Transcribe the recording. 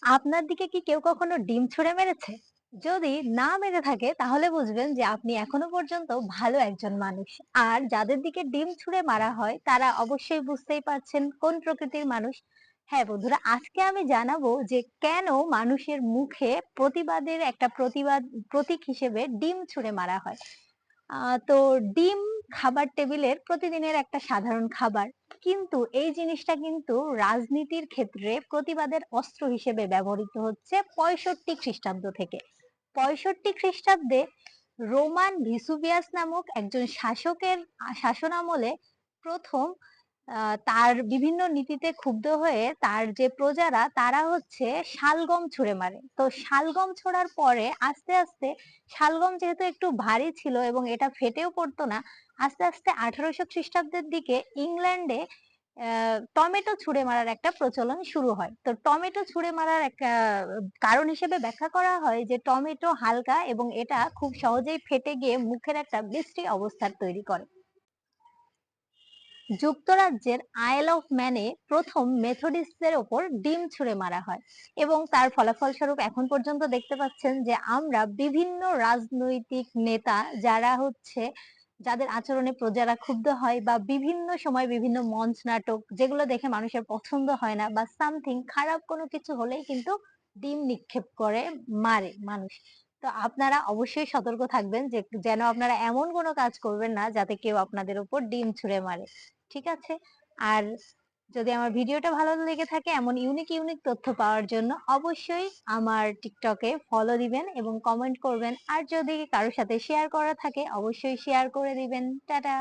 আপনার দিকে কি কেউ কখনো ডিম ছুঁড়ে মেরেছে? যদি না মেরে থাকে তাহলে বুঝবেন যে আপনি এখনো পর্যন্ত ভালো একজন মানুষ। আর যাদের দিকে ডিম ছুঁড়ে মারা হয় তারা অবশ্যই বুঝতেই পারছেন কোন প্রকৃতির মানুষ। হ্যাঁ বন্ধুরা, আজকে আমি জানাবো যে কেন মানুষের মুখে প্রতিবাদের একটা প্রতীক হিসেবে ডিম ছুঁড়ে মারা হয়। তো ডিম খাবার টেবিলের প্রতিদিনের একটা সাধারণ খাবার। কিন্তু এই জিনিসটা কিন্তু রাজনীতির ক্ষেত্রে প্রতিবাদের অস্ত্র হিসেবে ব্যবহৃত হচ্ছে ৬৫ খ্রিস্টাব্দ থেকে। ৬৫ খ্রিস্টাব্দে রোমান ভিসুভিয়াস নামক একজন শাসকের শাসনামলে ১ম তার বিভিন্ন নীতিতে ক্ষুব্ধ হয়ে তার যে প্রজারা তারা হচ্ছে শালগম ছুঁড়ে মারে। তো শালগম ছোড়ার পরে আস্তে, আস্তে শালগম যেহেতু একটু ভারী ছিল এবং এটা ফেটেও পড়তো না, আস্তে, আস্তে ১৮০০ খ্রিস্টাব্দের দিকে ইংল্যান্ডে টমেটো ছুঁড়ে মারার একটা প্রচলন শুরু হয়। তো টমেটো ছুঁড়ে মারার একটা কারণ হিসেবে ব্যাখ্যা করা হয় যে টমেটো হালকা এবং এটা খুব সহজেই ফেটে গিয়ে মুখের একটা বিশ্রী অবস্থার তৈরি করে। যুক্তরাজ্যের আইল অফ ম্যানে ১ম মেথডিস্টদের ওপর ডিম ছুঁড়ে মারা হয় এবং তার ফলাফলস্বরূপ এখন পর্যন্ত দেখতে পাচ্ছেন যে আমরা বিভিন্ন রাজনৈতিক নেতা যারা হচ্ছে যাদের আচরণে প্রজারা ক্ষুব্ধ হয় বা বিভিন্ন সময় বিভিন্ন মঞ্চ নাটক যেগুলো দেখে মানুষের পছন্দ হয় না বা সামথিং খারাপ কোনো কিছু হলেই কিন্তু ডিম নিক্ষেপ করে মারে মানুষ। তো আপনারা অবশ্যই সতর্ক থাকবেন যে যেন আপনারা এমন কোনো কাজ করবেন না যাতে কেউ আপনাদের উপর ডিম ছুঁড়ে মারে। ঠিক আছে? আর যদি আমার ভিডিওটা ভালো লেগে থাকে এমন ইউনিক তথ্য পাওয়ার জন্য অবশ্যই আমার টিকটকে ফলো দিবেন এবং কমেন্ট করবেন। আর যদি কারো সাথে শেয়ার করা থাকে অবশ্যই শেয়ার করে দিবেন। টাটা।